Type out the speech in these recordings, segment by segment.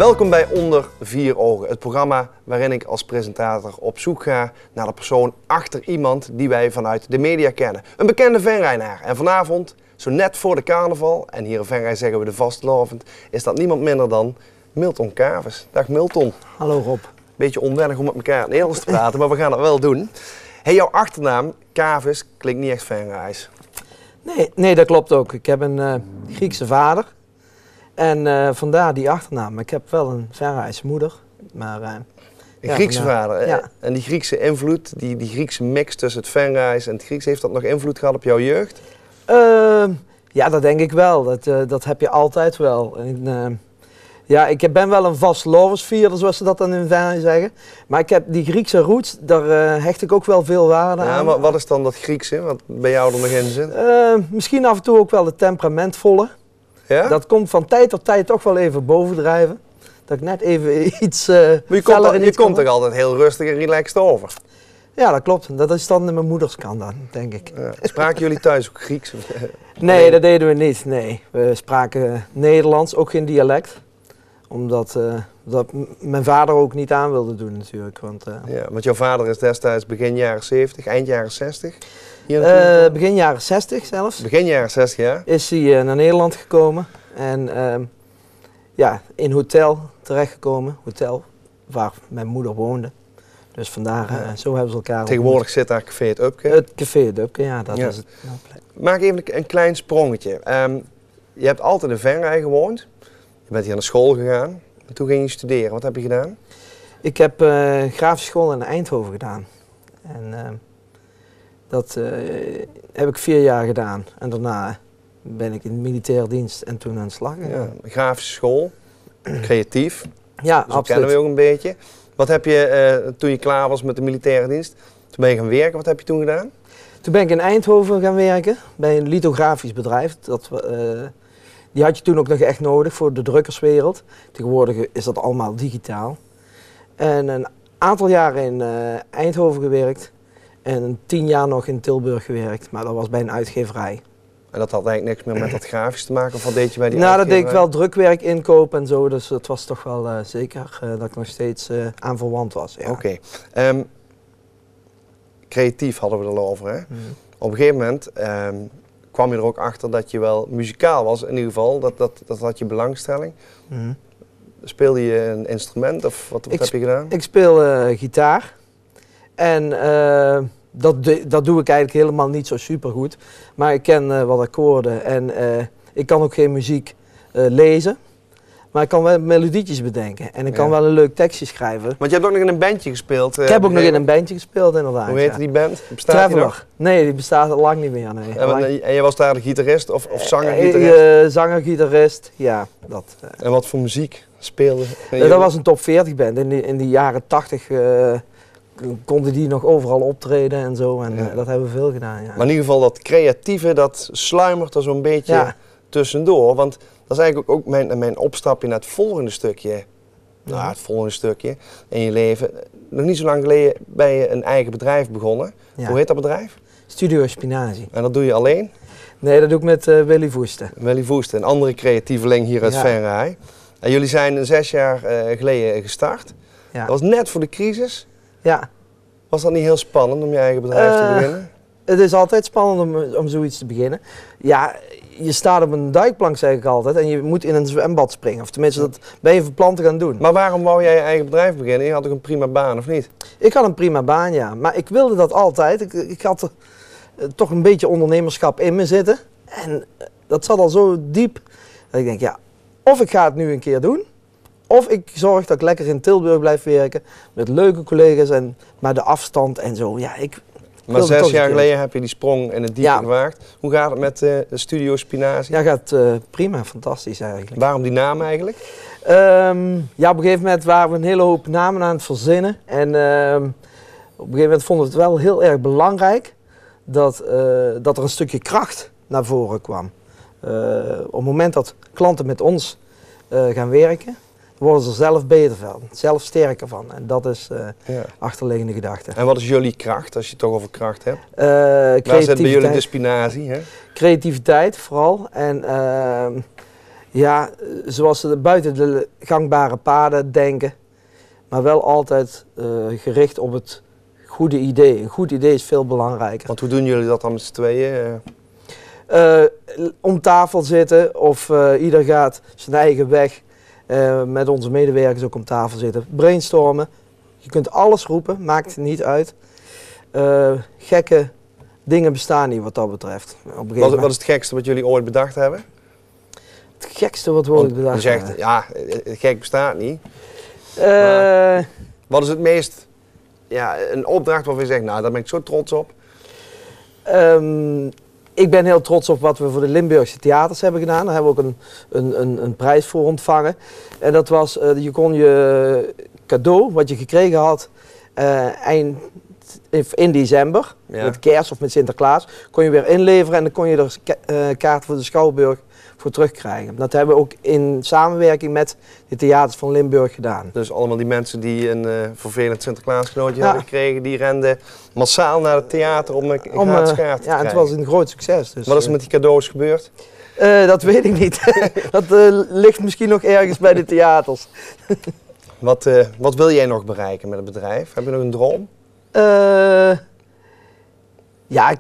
Welkom bij Onder Vier Ogen, het programma waarin ik als presentator op zoek ga naar de persoon achter iemand die wij vanuit de media kennen. Een bekende Venrayenaar. En vanavond, zo net voor de carnaval, en hier in Venray zeggen we de vastelovend, is dat niemand minder dan Milton Cavus. Dag Milton. Hallo Rob. Beetje onwennig om met elkaar in het Nederlands te praten, maar we gaan dat wel doen. Hey, jouw achternaam, Cavus, klinkt niet echt Venrays. Nee, dat klopt ook. Ik heb een Griekse vader. En vandaar die achternaam. Ik heb wel een Venrayse moeder. Maar, een Griekse vader. Ja. En die Griekse invloed, die Griekse mix tussen het Venrays en het Grieks, heeft dat nog invloed gehad op jouw jeugd? Ja, dat denk ik wel. Dat heb je altijd wel. En, ja, ik ben wel een vastelovensvierder, zoals ze dat dan in Venray zeggen. Maar ik heb die Griekse roots, daar hecht ik ook wel veel waarde aan. Ja, maar wat is dan dat Griekse, wat bij jou er nog in zit? Misschien af en toe ook wel de temperamentvolle. Ja? Dat komt van tijd tot tijd toch wel even bovendrijven. Dat ik net even iets maar je komt toch altijd heel rustig en relaxed over? Ja, dat klopt. Dat is dan mijn moeders kant dan, denk ik. Ja. Spraken jullie thuis ook Grieks? Nee, dat deden we niet. Nee. We spraken Nederlands, ook geen dialect. Omdat dat mijn vader ook niet aan wilde doen natuurlijk. Want jouw vader is destijds begin jaren 70, eind jaren 60? Begin jaren 60 zelfs. Begin jaren 60, ja? Is hij naar Nederland gekomen. En ja, in hotel terechtgekomen. Hotel waar mijn moeder woonde. Dus vandaar, zo hebben ze elkaar tegenwoordig ontmoet. zit daar Café het Upke. Het Café het Upke, ja, dat is het. Maak even een klein sprongetje. Je hebt altijd in Venray gewoond. Je bent hier naar school gegaan. En toen ging je studeren. Wat heb je gedaan? Ik heb grafische school in Eindhoven gedaan. En dat heb ik 4 jaar gedaan. En daarna ben ik in de militaire dienst en toen aan de slag gegaan. Ja, grafische school, creatief. Ja, dus absoluut. Dat kennen we ook een beetje. Wat heb je toen je klaar was met de militaire dienst? Toen ben je gaan werken. Wat heb je toen gedaan? Toen ben ik in Eindhoven gaan werken bij een lithografisch bedrijf. Die had je toen ook nog echt nodig voor de drukkerswereld. Tegenwoordig is dat allemaal digitaal. En een aantal jaren in Eindhoven gewerkt. En 10 jaar nog in Tilburg gewerkt. Maar dat was bij een uitgeverij. En dat had eigenlijk niks meer met dat grafisch te maken? Of wat deed je bij die Nou, dat uitgeverij? deed ik wel drukwerk inkoop en zo. Dus het was toch wel zeker dat ik nog steeds aan verwant was. Ja. Oké. Creatief hadden we het al over, hè? Op een gegeven moment kwam je er ook achter dat je wel muzikaal was. In ieder geval, dat had je belangstelling. Speelde je een instrument of wat heb je gedaan? Ik speel gitaar. En dat doe ik eigenlijk helemaal niet zo super goed. Maar ik ken wat akkoorden en ik kan ook geen muziek lezen. Maar ik kan wel melodietjes bedenken en ik kan wel een leuk tekstje schrijven. Want je hebt ook nog in een bandje gespeeld. Ik heb ook nog in een bandje gespeeld inderdaad. Hoe heette die band? Bestaat die Traveler. nog? Nee, die bestaat al lang niet meer. Nee. En je was daar de gitarist of zanger-gitarist? Zanger-gitarist, ja. En wat voor muziek speelde? Dat was een top 40 band. In de jaren 80 konden die nog overal optreden en zo. En dat hebben we veel gedaan. Ja. Maar in ieder geval dat creatieve, dat sluimert er zo'n beetje tussendoor. Want dat is eigenlijk ook mijn opstapje naar het volgende stukje. Nou, het volgende stukje in je leven. Nog niet zo lang geleden ben je een eigen bedrijf begonnen. Ja. Hoe heet dat bedrijf? Studio Spinazie. En dat doe je alleen? Nee, dat doe ik met Willy Voesten. Willy Voesten, een andere creatieveling hier uit Venray. En jullie zijn 6 jaar geleden gestart. Ja. Dat was net voor de crisis. Ja. Was dat niet heel spannend om je eigen bedrijf te beginnen? Het is altijd spannend om zoiets te beginnen. Ja, je staat op een duikplank, zeg ik altijd, en je moet in een zwembad springen. Of tenminste, dat ben je van plan te gaan doen. Maar waarom wou jij je eigen bedrijf beginnen? Je had toch een prima baan, of niet? Ik had een prima baan, ja. Maar ik wilde dat altijd. Ik had toch een beetje ondernemerschap in me zitten. En dat zat al zo diep dat ik denk, ja, of ik ga het nu een keer doen, of ik zorg dat ik lekker in Tilburg blijf werken, met leuke collega's, maar de afstand en zo. Ja, maar 6 jaar geleden heb je die sprong in het diepe gewaagd. Hoe gaat het met Studio Spinazie? Ja, gaat prima, fantastisch eigenlijk. Waarom die naam eigenlijk? Ja, op een gegeven moment waren we een hele hoop namen aan het verzinnen. En op een gegeven moment vonden we het wel heel erg belangrijk dat er een stukje kracht naar voren kwam. Op het moment dat klanten met ons gaan werken, worden ze er zelf beter van, zelf sterker van. En dat is achterliggende gedachte. En wat is jullie kracht, als je het toch over kracht hebt? Waar zit bij jullie de spinazie? Hè? Creativiteit vooral. En Ja, zoals ze buiten de gangbare paden denken, maar wel altijd gericht op het goede idee. Een goed idee is veel belangrijker. Want hoe doen jullie dat dan met z'n tweeën? Om tafel zitten of ieder gaat zijn eigen weg. Met onze medewerkers ook om tafel zitten. Brainstormen. Je kunt alles roepen, maakt het niet uit. Gekke dingen bestaan niet wat dat betreft. Wat is het gekste wat jullie ooit bedacht hebben? Het gekste wat we ooit bedacht hebben? Je zegt, ja, gek bestaat niet. Maar wat is het meest, ja, een opdracht waarvan je zegt, nou, daar ben ik zo trots op? Ik ben heel trots op wat we voor de Limburgse theaters hebben gedaan. Daar hebben we ook een prijs voor ontvangen. En dat was, je kon je cadeau, wat je gekregen had, in december, met kerst of met Sinterklaas, kon je weer inleveren en dan kon je er kaart voor de Schouwburg voor terugkrijgen. Dat hebben we ook in samenwerking met de theaters van Limburg gedaan. Dus allemaal die mensen die een vervelend Sinterklaas cadeautje hebben gekregen, die renden massaal naar het theater om een gratis kaart te krijgen. Ja, het was een groot succes. Dus, wat is er met die cadeaus gebeurd? Dat weet ik niet. Dat ligt misschien nog ergens bij de theaters. Wat wil jij nog bereiken met het bedrijf? Heb je nog een droom? Ja,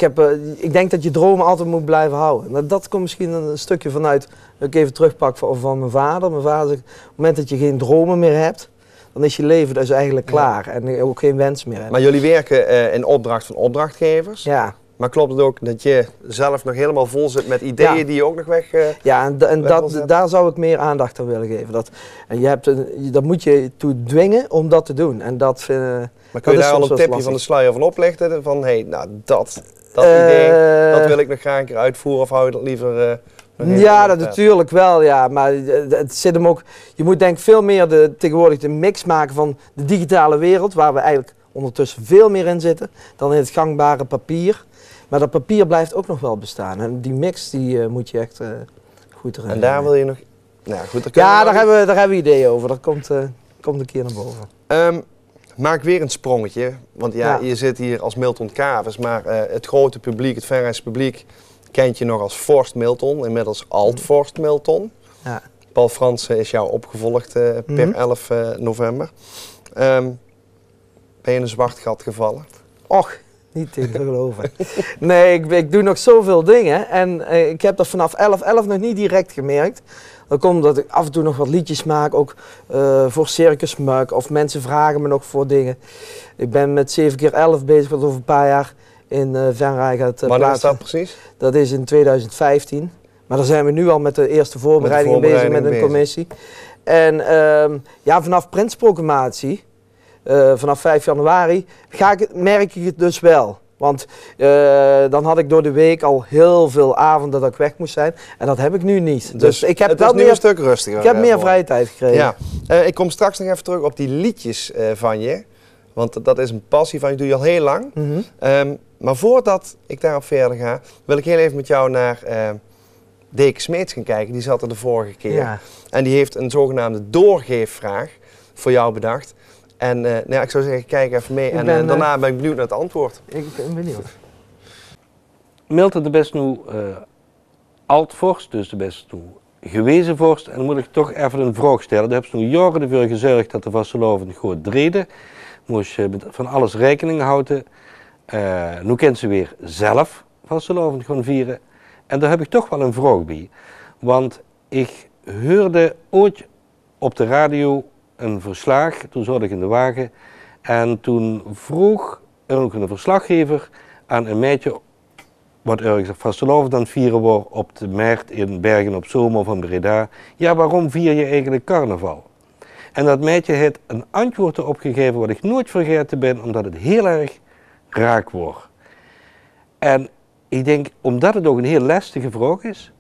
ik denk dat je dromen altijd moet blijven houden. Dat komt misschien een stukje vanuit, dat ik even terugpak van mijn vader. Mijn vader zegt, op het moment dat je geen dromen meer hebt, dan is je leven dus eigenlijk klaar en ook geen wens meer hebt. Maar jullie werken in opdracht van opdrachtgevers. Ja. Maar klopt het ook dat je zelf nog helemaal vol zit met ideeën die je ook nog weg ja, en daar zou ik meer aandacht aan willen geven. Dat moet je toe dwingen om dat te doen. En dat maar kun je daar al een tipje van de sluier van oplichten? Van hé, nou dat idee, dat wil ik nog graag een keer uitvoeren of hou je dat liever... ja, dat natuurlijk wel, ja. Maar het zit hem ook... Je moet denk ik veel meer tegenwoordig de mix maken van de digitale wereld, waar we eigenlijk ondertussen veel meer in zitten, dan in het gangbare papier. Maar dat papier blijft ook nog wel bestaan. En die mix die moet je echt goed erin. En daar wil je nog... Nou, goed, daar hebben we ideeën over. Dat komt een keer naar boven. Maak weer een sprongetje. Want je zit hier als Milton Kavers, maar het grote publiek, het Venrijse publiek, kent je nog als Forst Milton, inmiddels Alt-Forst Milton. Ja. Paul Fransen is jou opgevolgd per 11 november. Ben je in een zwart gat gevallen? Och, niet te geloven. Nee, ik doe nog zoveel dingen en ik heb dat vanaf 11 nog niet direct gemerkt. Dat komt omdat ik af en toe nog wat liedjes maak, ook voor Circus Muk, of mensen vragen me nog voor dingen. Ik ben met 7x11 bezig, wat over een paar jaar in Venray gaat plaatsen. Wanneer is dat precies? Dat is in 2015. Maar daar zijn we nu al met de eerste voorbereidingen bezig met een commissie. En vanaf printsproclamatie, vanaf 5 januari, merk ik het dus wel. Want dan had ik door de week al heel veel avonden dat ik weg moest zijn. En dat heb ik nu niet. Dus ik heb het wel is nu een stuk rustiger. Ik heb meer vrije tijd gekregen. Ja. Ik kom straks nog even terug op die liedjes van je. Want dat is een passie van je, doe je al heel lang. Maar voordat ik daarop verder ga, wil ik heel even met jou naar Deke Smeets gaan kijken. Die zat er de vorige keer. Ja. En die heeft een zogenaamde doorgeefvraag voor jou bedacht. En ik zou zeggen, kijk even mee en daarna ben ik benieuwd naar het antwoord. Ik ben benieuwd. Milton de best nu alt-vorst, dus de best nu gewezen vorst. En dan moet ik toch even een vraag stellen. Daar heb je nu jaren ervoor gezorgd dat de vastelovend goed dreden. Moest je met van alles rekening houden. Nu kent ze weer zelf vastelovend gaan vieren. En daar heb ik toch wel een vraag bij. Want ik hoorde ooit op de radio een verslag, toen zat ik in de wagen en toen vroeg ook een verslaggever aan een meisje wat ergens op vastelovend aan het vieren wordt op de markt in Bergen op Zoom of in Breda. Ja, waarom vier je eigenlijk carnaval? En dat meisje heeft een antwoord erop gegeven wat ik nooit vergeten ben, omdat het heel erg raak wordt. En ik denk, omdat het ook een heel lastige vraag is,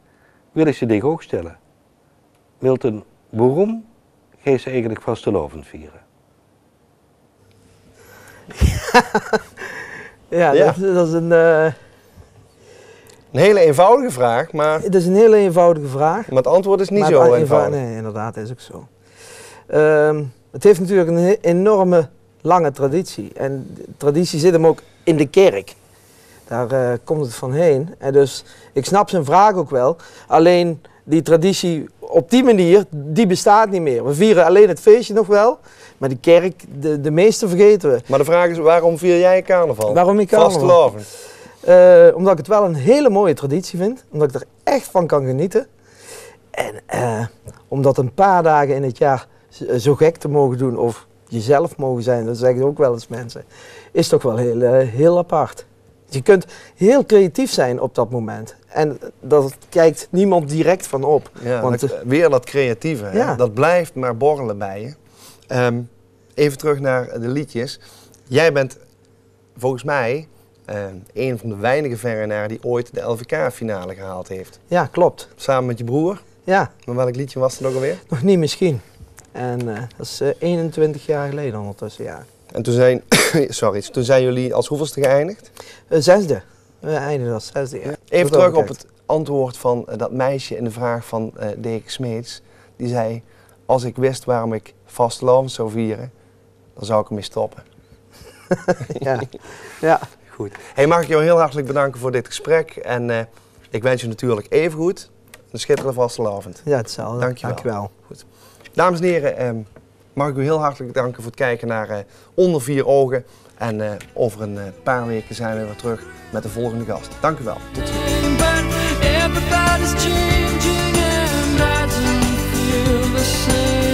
wil ik ze die ook stellen. Milton, waarom ga ze eigenlijk vastelovend vieren? Dat is een... Een hele eenvoudige vraag, maar... Het is een hele eenvoudige vraag. Maar het antwoord is niet zo eenvoudig. Nee, inderdaad, is ook zo. Het heeft natuurlijk een enorme lange traditie. En de traditie zit hem ook in de kerk. Daar komt het van heen. En dus, ik snap zijn vraag ook wel. Alleen, die traditie op die manier, die bestaat niet meer. We vieren alleen het feestje nog wel, maar die kerk, de meeste vergeten we. Maar de vraag is, waarom vier jij carnaval? Waarom ik carnaval? Vastelovend. Omdat ik het wel een hele mooie traditie vind, omdat ik er echt van kan genieten. En omdat een paar dagen in het jaar zo gek te mogen doen of jezelf mogen zijn, dat zeggen ook wel eens mensen, is toch wel heel apart. Je kunt heel creatief zijn op dat moment. En dat kijkt niemand direct van op. Ja, Want, weer dat creatieve, hè? Ja. Dat blijft maar borrelen bij je. Even terug naar de liedjes. Jij bent volgens mij een van de weinige verenaren die ooit de LVK-finale gehaald heeft. ja, klopt. Samen met je broer. Ja, Maar welk liedje was het ook alweer? nog niet misschien. En dat is 21 jaar geleden ondertussen, ja. En toen zijn jullie als hoeveelste geëindigd? Zesde. We eindigen als zesde, ja. Even Wat terug dat op het antwoord van dat meisje in de vraag van Dirk Smeets. Die zei, als ik wist waarom ik vastelovend zou vieren, dan zou ik ermee stoppen. Ja. Ja. Goed. Hey, mag ik jou heel hartelijk bedanken voor dit gesprek. En ik wens je natuurlijk evengoed een schitterende vastelovend. Ja, hetzelfde. Dankjewel. Dankjewel. Goed. Dames en heren, mag ik u heel hartelijk danken voor het kijken naar Onder Vier Ogen. En over een paar weken zijn we weer terug met de volgende gast. Dank u wel. Tot ziens. Everybody's changing and I don't feel the same.